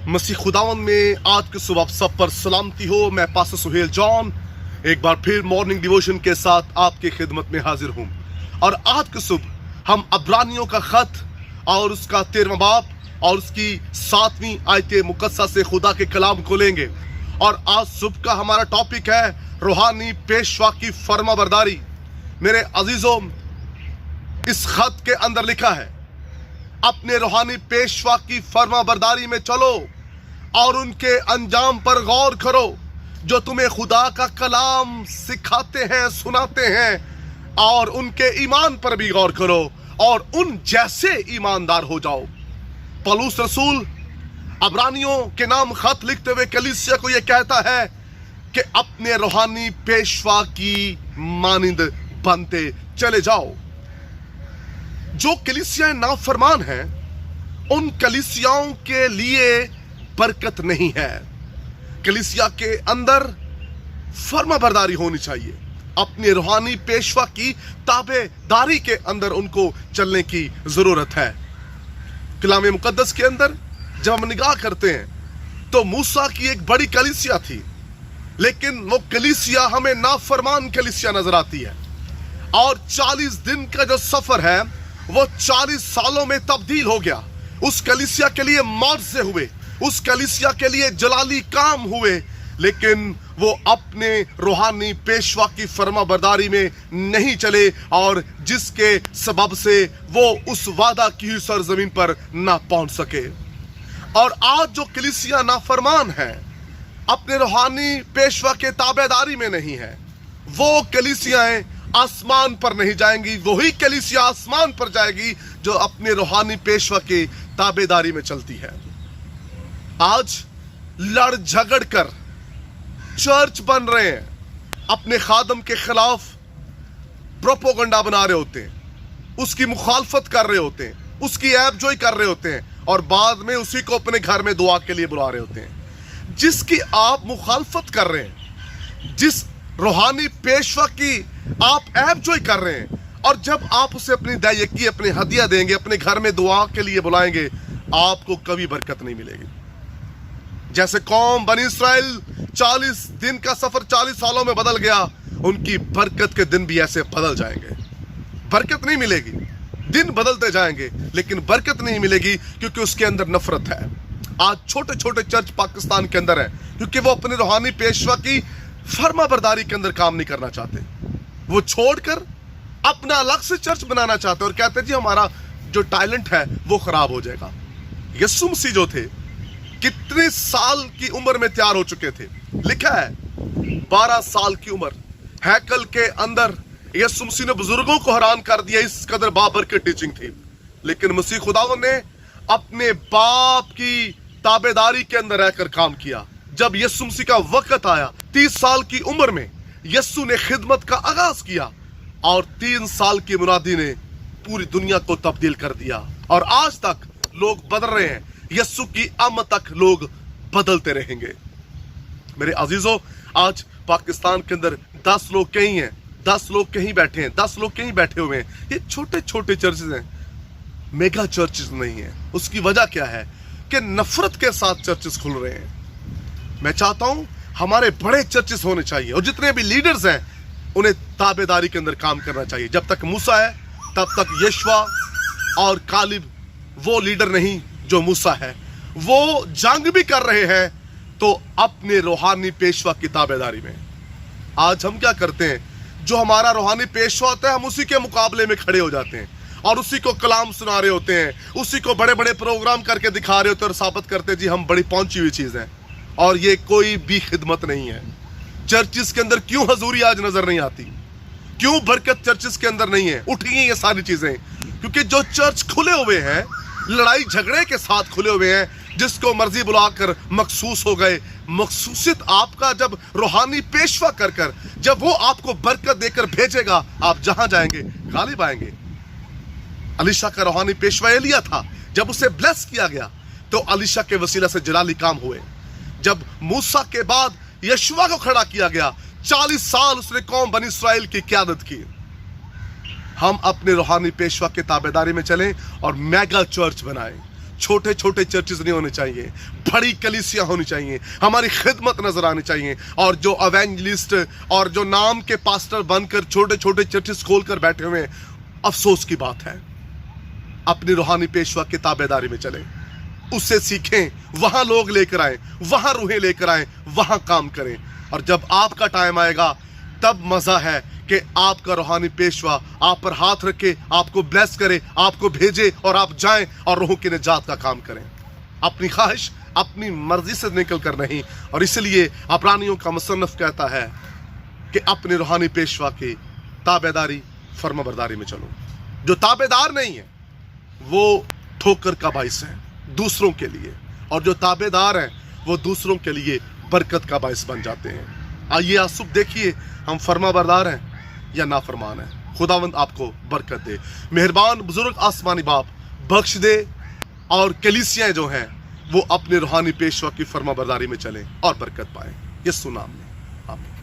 मसीह खुदावन में आज की सुबह आप सब पर सलामती हो। मैं पास्टर सुहेल जॉन एक बार फिर मॉर्निंग डिवोशन के साथ आपकी खिदमत में हाजिर हूँ। और आज की सुबह हम अब्रानियों का खत और उसका 13वां बाब और उसकी 7वीं आयत मुकद्दसा से खुदा के कलाम को लेंगे। और आज सुबह का हमारा टॉपिक है रूहानी पेशवा की फर्माबरदारी। मेरे अजीजों, इस खत के अंदर लिखा है, अपने रूहानी पेशवा की फर्माबरदारी में चलो और उनके अंजाम पर गौर करो जो तुम्हें खुदा का कलाम सिखाते हैं, सुनाते हैं, और उनके ईमान पर भी गौर करो और उन जैसे ईमानदार हो जाओ। पौलुस रसूल अब्रानियों के नाम खत लिखते हुए कलीसिया को यह कहता है कि अपने रूहानी पेशवा की मानिंद बनते चले जाओ। जो कलीसियाएं नाफरमान हैं, उन कलीसियाओं के लिए बरकत नहीं है। कलीसिया के अंदर फर्माबरदारी होनी चाहिए। अपने रूहानी पेशवा की ताबेदारी के अंदर उनको चलने की जरूरत है। कलाम मुकद्दस के अंदर जब हम निगाह करते हैं तो मूसा की एक बड़ी कलीसिया थी, लेकिन वो कलीसिया हमें नाफरमान कलीसिया नजर आती है। और 40 दिन का जो सफर है वो 40 सालों में तब्दील हो गया। उस कलीसिया के लिए मुआवजे हुए, उस कलीसिया के लिए जलाली काम हुए, लेकिन वो अपने रूहानी पेशवा की फर्माबरदारी में नहीं चले और जिसके सबब से वो उस वादा की हुई सरजमीन पर ना पहुंच सके। और आज जो कलीसिया नाफरमान है, अपने रूहानी पेशवा के ताबेदारी में नहीं है, वो कलीसियाएं आसमान पर नहीं जाएंगी। वही कलीसिया आसमान पर जाएगी जो अपने रूहानी पेशवा के ताबेदारी में चलती है। आज लड़ झगड़ कर चर्च बन रहे हैं, अपने खादम के खिलाफ प्रोपोगंडा बना रहे होते हैं, उसकी मुखालफत कर रहे होते हैं, उसकी ऐबजोई कर रहे होते हैं और बाद में उसी को अपने घर में दुआ के लिए बुला रहे होते हैं। जिसकी आप मुखालफत कर रहे हैं, जिस रूहानी पेशवा की आप ऐबजोई कर रहे हैं, और जब आप उसे अपनी दायकी, अपनी हदिया देंगे, अपने घर में दुआ के लिए बुलाएंगे, आपको कभी बरकत नहीं मिलेगी। जैसे कौम बनी इस्राइल 40 दिन का सफर 40 सालों में बदल गया, उनकी बरकत के दिन भी ऐसे बदल जाएंगे। बरकत नहीं मिलेगी, दिन बदलते जाएंगे लेकिन बरकत नहीं मिलेगी, क्योंकि उसके अंदर नफरत है। आज छोटे छोटे चर्च पाकिस्तान के अंदर है क्योंकि वो अपने रूहानी पेशवा की फर्माबरदारी के अंदर काम नहीं करना चाहते। वो छोड़कर अपना अलग से चर्च बनाना चाहते और कहते जी हमारा जो टैलेंट है वो खराब हो जाएगा। यीशु मसीह जो थे, कितने साल की उम्र में तैयार हो चुके थे? लिखा है 12 साल की उम्र, हैकल के अंदर यीशु मसीह ने बुजुर्गों को हैरान कर दिया, इस कदर बाबर की टीचिंग थी। लेकिन मसीह खुदावन ने अपने बाप की ताबेदारी के अंदर रहकर काम किया। जब यीशु मसीह का वक्त आया, 30 साल की उम्र में यीशु ने खिदमत का आगाज किया और 3 साल की मुनादी ने पूरी दुनिया को तब्दील कर दिया। और आज तक लोग बदल रहे हैं, यीशु की आमद तक लोग बदलते रहेंगे। मेरे अजीजों, आज पाकिस्तान के अंदर 10 लोग कहीं हैं, 10 लोग कहीं बैठे हैं, 10 लोग कहीं बैठे हुए हैं। ये छोटे छोटे चर्चेज हैं, मेगा चर्चेज नहीं है। उसकी वजह क्या है कि नफरत के साथ चर्चेज खुल रहे हैं। मैं चाहता हूं हमारे बड़े चर्चेस होने चाहिए और जितने भी लीडर्स हैं उन्हें ताबेदारी के अंदर काम करना चाहिए। जब तक मूसा है तब तक यशवा और कालिब वो लीडर नहीं जो मूसा है। वो जंग भी कर रहे हैं तो अपने रूहानी पेशवा की ताबेदारी में। आज हम क्या करते हैं, जो हमारा रूहानी पेशवा होता है हम उसी के मुकाबले में खड़े हो जाते हैं और उसी को कलाम सुना रहे होते हैं, उसी को बड़े बड़े प्रोग्राम करके दिखा रहे होते हैं और साबित करते हैं जी हम बड़ी पहुंची हुई चीज है। और ये कोई भी खिदमत नहीं है। चर्चिस के अंदर क्यों हजूरी आज नजर नहीं आती, क्यों बरकत चर्चिस के अंदर नहीं है? उठी हैं ये सारी चीजें क्योंकि जो चर्च खुले हुए हैं लड़ाई झगड़े के साथ खुले हुए हैं, जिसको मर्जी बुलाकर मखसूस हो गए। मखसूसियत आपका जब रूहानी पेशवा कर कर, जब वो आपको बरकत देकर भेजेगा, आप जहां जाएंगे गालिब आएंगे। अलीशा का रूहानी पेशवा एलिया था, जब उसे ब्लेस किया गया तो अलीशा के वसीला से जलाली काम हुए। जब मूसा के बाद यशवा को खड़ा किया गया, 40 साल उसने कौम बनी इस्राइल की क़यादत की। हम अपने रूहानी पेशवा के ताबेदारी में चलें और मेगा चर्च बनाएं। छोटे छोटे चर्चेस नहीं होने चाहिए, बड़ी कलीसिया होनी चाहिए, हमारी खिदमत नजर आनी चाहिए। और जो एवेंजलिस्ट और जो नाम के पास्टर बनकर छोटे छोटे चर्चेस खोलकर बैठे हुए हैं, अफसोस की बात है। अपनी रूहानी पेशवा की ताबेदारी में चलें, उससे सीखें, वहां लोग लेकर आए, वहां रूहें लेकर आए, वहां काम करें। और जब आपका टाइम आएगा तब मजा है कि आपका रूहानी पेशवा आप पर हाथ रखे, आपको ब्लेस करे, आपको भेजे और आप जाएं और रूहों की निजात का काम करें। अपनी ख्वाहिश अपनी मर्जी से निकल कर नहीं। और इसलिए अब्रानियों का मुसन्नफ कहता है कि अपने रूहानी पेशवा की ताबेदारी फर्माबरदारी में चलो। जो ताबेदार नहीं है वो ठोकर का बाइस है दूसरों के लिए, और जो ताबेदार हैं वो दूसरों के लिए बरकत का बाइस बन जाते हैं। आइए आज सुबह देखिए हम फर्माबरदार हैं या नाफरमान हैं। खुदावंद आपको बरकत दे। मेहरबान बुजुर्ग आसमानी बाप बख्श दे, और कलीसियाएं जो हैं वो अपने रूहानी पेशवा की फर्माबरदारी में चलें और बरकत पाएं। यीशु नाम में आमीन।